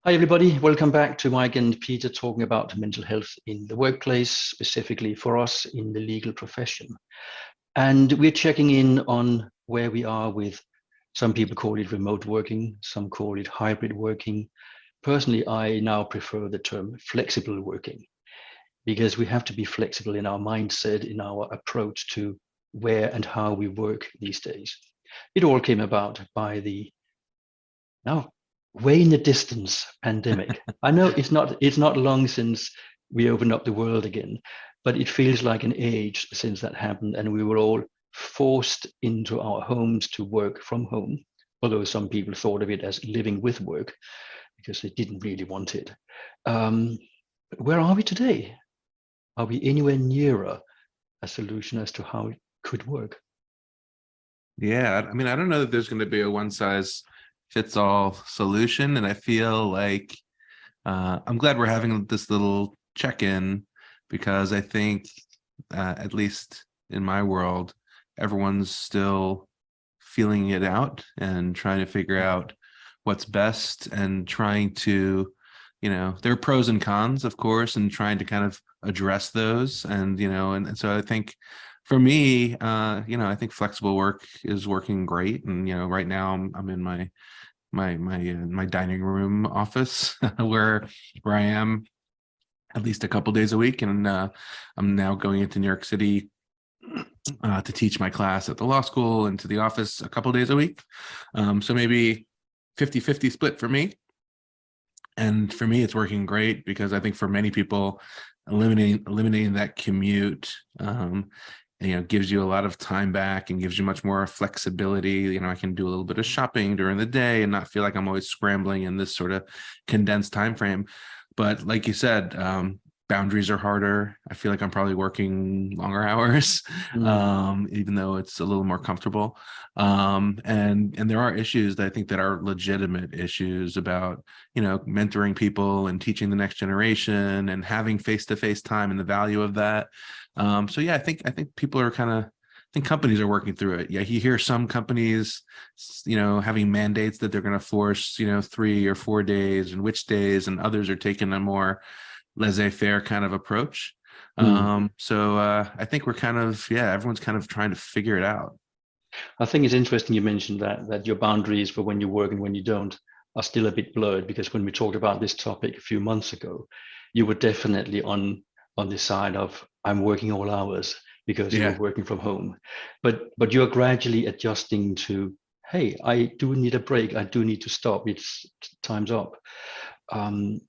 Hi, everybody. Welcome back to Mike and Peter talking about mental health in the workplace, specifically for us in the legal profession. And we're checking in on where we are with some people call it remote working, some call it hybrid working. Personally, I now prefer the term flexible working because we have to be flexible in our mindset, in our approach to where and how we work these days. It all came about by the now way in the distance pandemic. I know it's not long since we opened up the world again, but it feels like an age since that happened, and we were all forced into our homes to work from home. Although some people thought of it as living with work because they didn't really want it. Um, where are we today? Are we anywhere nearer a solution as to how it could work? Yeah, I mean, I don't know that there's going to be a one size fits all solution. And I feel like I'm glad we're having this little check in because I think, at least in my world, everyone's still feeling it out and trying to figure out what's best and trying to, there are pros and cons, of course, and trying to kind of address those. And so I think for me, I think flexible work is working great. And, right now I'm in my dining room office where I am at least a couple days a week. And I'm now going into New York City to teach my class at the law school and to the office a couple days a week. So maybe 50-50 split for me. And for me, it's working great because I think for many people, eliminating that commute, gives you a lot of time back and gives you much more flexibility. I can do a little bit of shopping during the day and not feel like I'm always scrambling in this sort of condensed time frame. But like you said, boundaries are harder. I feel like I'm probably working longer hours, even though it's a little more comfortable. And there are issues that I think that are legitimate issues about, mentoring people and teaching the next generation and having face-to-face time and the value of that. So yeah, I think people are I think companies are working through it. Yeah, you hear some companies, having mandates that they're going to force, 3 or 4 days and which days, and others are taking a more laissez-faire kind of approach. So I think we're everyone's kind of trying to figure it out. I think it's interesting you mentioned that your boundaries for when you work and when you don't are still a bit blurred, because when we talked about this topic a few months ago, you were definitely on the side of I'm working all hours because you were Yeah. working from home. But you're gradually adjusting to, hey, I do need a break. I do need to stop. It's time's up.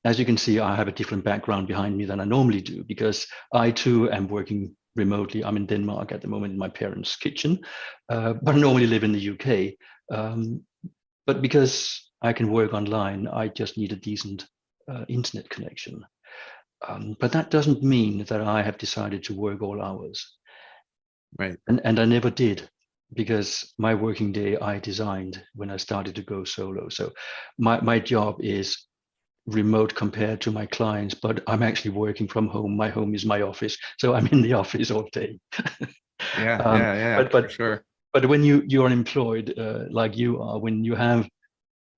As you can see, I have a different background behind me than I normally do because I too am working remotely. I'm in Denmark at the moment in my parents' kitchen, but I normally live in the UK. But because I can work online, I just need a decent internet connection. But that doesn't mean that I have decided to work all hours. Right. And I never did, because my working day I designed when I started to go solo. So my job is remote compared to my clients, but I'm actually working from home. My home is my office, so I'm in the office all day. Yeah. um, Yeah. Yeah. but For but sure. but when you're unemployed, like you are, when you have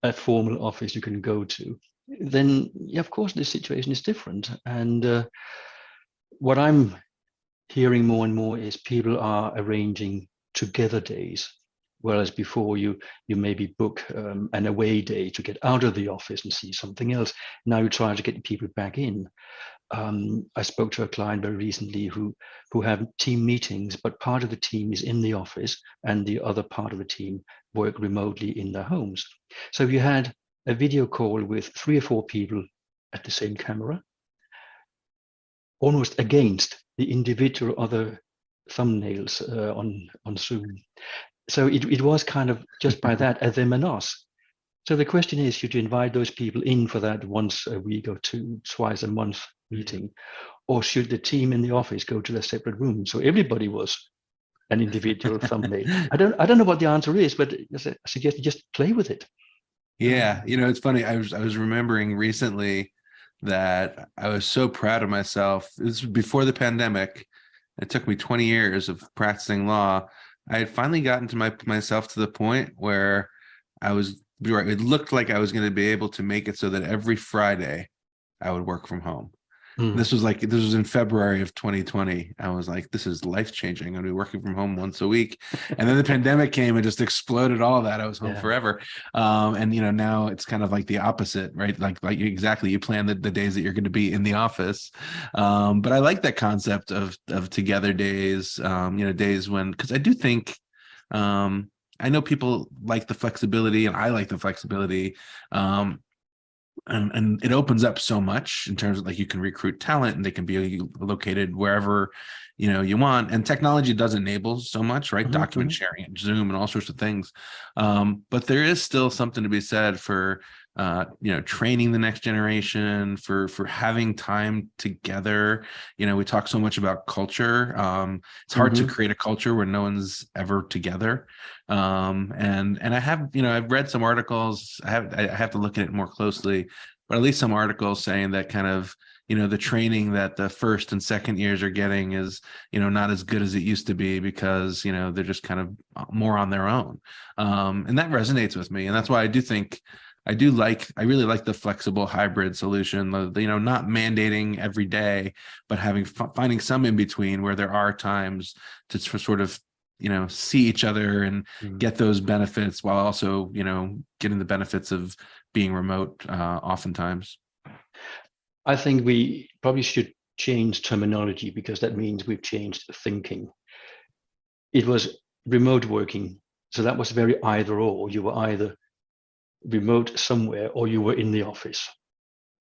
a formal office you can go to, then yeah, of course the situation is different. And what I'm hearing more and more is people are arranging together days, whereas before you maybe book an away day to get out of the office and see something else. Now you try to get people back in. I spoke to a client very recently who have team meetings, but part of the team is in the office and the other part of the team work remotely in their homes. So you had a video call with 3 or 4 people at the same camera, almost against the individual other thumbnails on Zoom. So it was kind of just by that a them and us. So the question is, should you invite those people in for that once a week or twice a month meeting, or should the team in the office go to their separate rooms so everybody was an individual thumbnail? I don't know what the answer is, but I suggest you just play with it. Yeah, it's funny. I was remembering recently that I was so proud of myself. This was before the pandemic. It took me 20 years of practicing law. I had finally gotten to myself to the point where I was it looked like I was going to be able to make it so that every Friday I would work from home. This was in February of 2020. I was like, this is life changing. I'm going to be working from home once a week. And then the pandemic came and just exploded all that. I was home forever. And now it's kind of like the opposite, right? Like exactly, you plan the days that you're going to be in the office. But I like that concept of together days, days when, because I do think, I know people like the flexibility, and I like the flexibility. And it opens up so much in terms of, like, you can recruit talent and they can be located wherever you want, and technology does enable so much, right? Document sharing and Zoom and all sorts of things, but there is still something to be said for training the next generation, for having time together. We talk so much about culture. It's hard to create a culture where no one's ever together. And I have, I've read some articles. I have to look at it more closely, but at least some articles saying that kind of, the training that the first and second years are getting is, not as good as it used to be, because, they're just kind of more on their own. And that resonates with me. And that's why I really like the flexible hybrid solution, not mandating every day, but finding some in between where there are times to sort of, see each other and get those benefits, while also, getting the benefits of being remote, oftentimes. I think we probably should change terminology, because that means we've changed thinking. It was remote working, so that was very either or. You were either remote somewhere or you were in the office.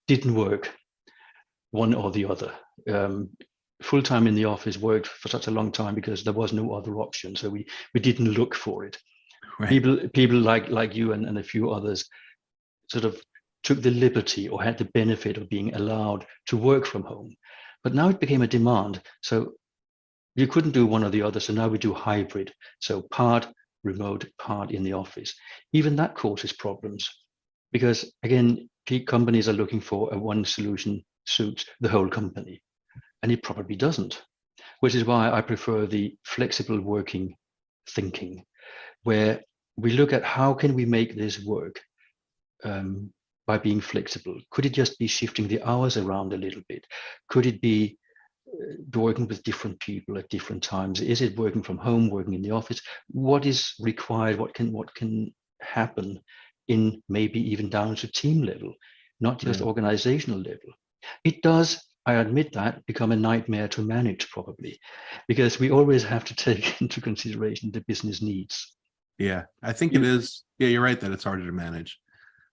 Didn't work, one or the other. Full-time in the office worked for such a long time because there was no other option, so we didn't look for it. Right. People like you and a few others sort of took the liberty or had the benefit of being allowed to work from home. But now it became a demand. So you couldn't do one or the other. So now we do hybrid. So part remote, part in the office. Even that causes problems, because again, peak companies are looking for a one solution suits the whole company. And it probably doesn't, which is why I prefer the flexible working thinking, where we look at how can we make this work, by being flexible. Could it just be shifting the hours around a little bit? Could it be working with different people at different times? Is it working from home, working in the office? What is required? What can happen in maybe even down to team level, not just organizational level? It does, I admit that, become a nightmare to manage, probably, because we always have to take into consideration the business needs. Yeah, I think it is. Yeah, you're right that it's harder to manage.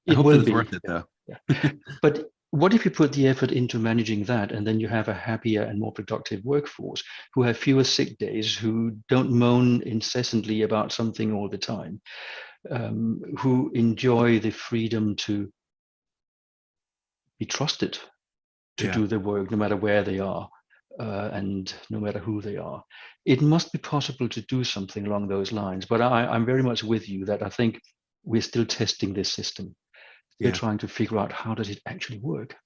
It will be worth it, though. Yeah. But what if you put the effort into managing that, and then you have a happier and more productive workforce who have fewer sick days, who don't moan incessantly about something all the time, who enjoy the freedom to be trusted to do the work no matter where they are, and no matter who they are. It must be possible to do something along those lines. But I'm very much with you that I think we're still testing this system. We're trying to figure out, how does it actually work?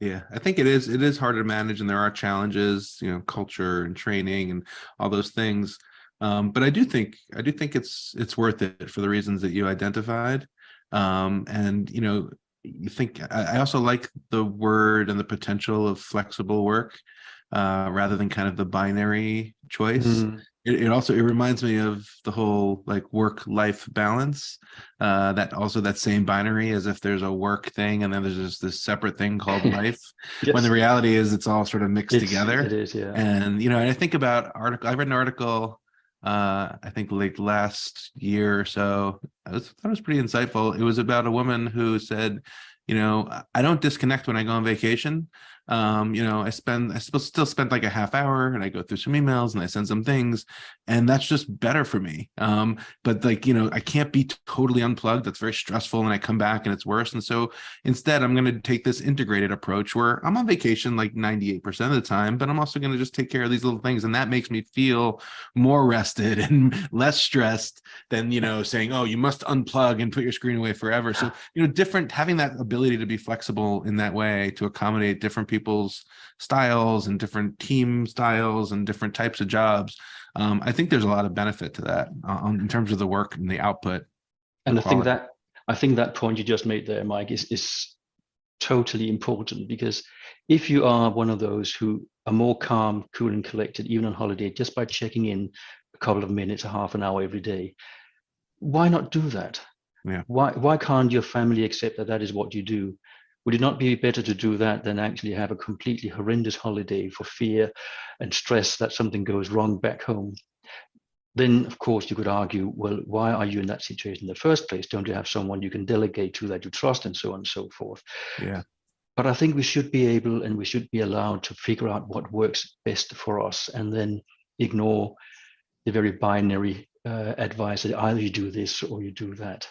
Yeah, I think it is harder to manage, and there are challenges, culture and training and all those things. But I do think it's worth it for the reasons that you identified. And you think, I also like the word and the potential of flexible work, rather than kind of the binary choice. It reminds me of the whole, like, work-life balance, that same binary, as if there's a work thing and then there's just this separate thing called life. Yes. When the reality is it's all sort of mixed together. It is, yeah. And and I think about I read an article, I think like last year or so. I thought it was pretty insightful. It was about a woman who said, I don't disconnect when I go on vacation. I still spend like a half hour, and I go through some emails and I send some things, and that's just better for me. But like, I can't be totally unplugged. That's very stressful, and I come back and it's worse. And so instead, I'm going to take this integrated approach where I'm on vacation like 98% of the time, but I'm also going to just take care of these little things. And that makes me feel more rested and less stressed than, saying, oh, you must unplug and put your screen away forever. So, having that ability to be flexible in that way to accommodate different people's styles and different team styles and different types of jobs. I think there's a lot of benefit to that, in terms of the work and the output. And I think that I think that point you just made there, Mike, is totally important, because if you are one of those who are more calm, cool, and collected, even on holiday, just by checking in a couple of minutes, a half an hour every day, why not do that? Yeah. Why can't your family accept that that is what you do? Would it not be better to do that than actually have a completely horrendous holiday for fear and stress that something goes wrong back home? Then, of course, you could argue, well, why are you in that situation in the first place? Don't you have someone you can delegate to that you trust, and so on and so forth? Yeah. But I think we should be able, and we should be allowed to figure out what works best for us, and then ignore the very binary advice that either you do this or you do that.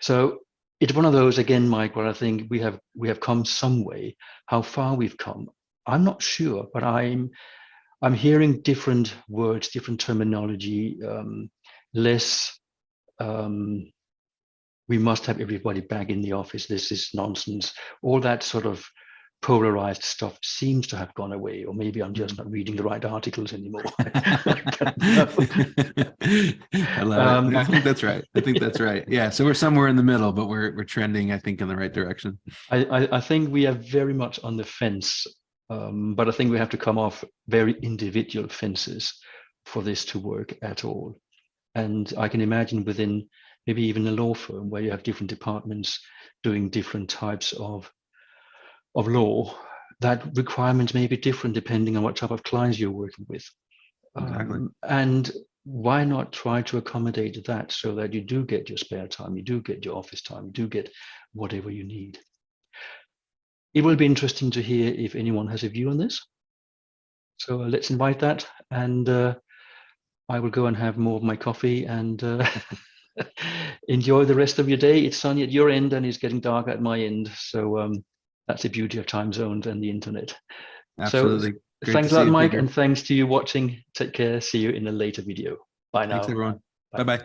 So it's one of those, again, Mike, where I think we have come some way. How far we've come, I'm not sure, but I'm hearing different words, different terminology, less. We must have everybody back in the office. This is nonsense. All that sort of polarized stuff seems to have gone away, or maybe I'm just not reading the right articles anymore. I love it. I think that's right. Yeah. So we're somewhere in the middle, but we're trending, I think, in the right direction. I think we are very much on the fence, but I think we have to come off very individual fences for this to work at all. And I can imagine within maybe even a law firm where you have different departments doing different types of law, that requirements may be different depending on what type of clients you're working with. Exactly. And why not try to accommodate that so that you do get your spare time, you do get your office time, you do get whatever you need. It will be interesting to hear if anyone has a view on this. So let's invite that, and I will go and have more of my coffee and enjoy the rest of your day. It's sunny at your end and it's getting dark at my end. So that's the beauty of time zones and the internet. Absolutely. So thanks a lot, Mike, and thanks to you watching. Take care. See you in a later video. Bye now. Thanks, everyone. Bye-bye.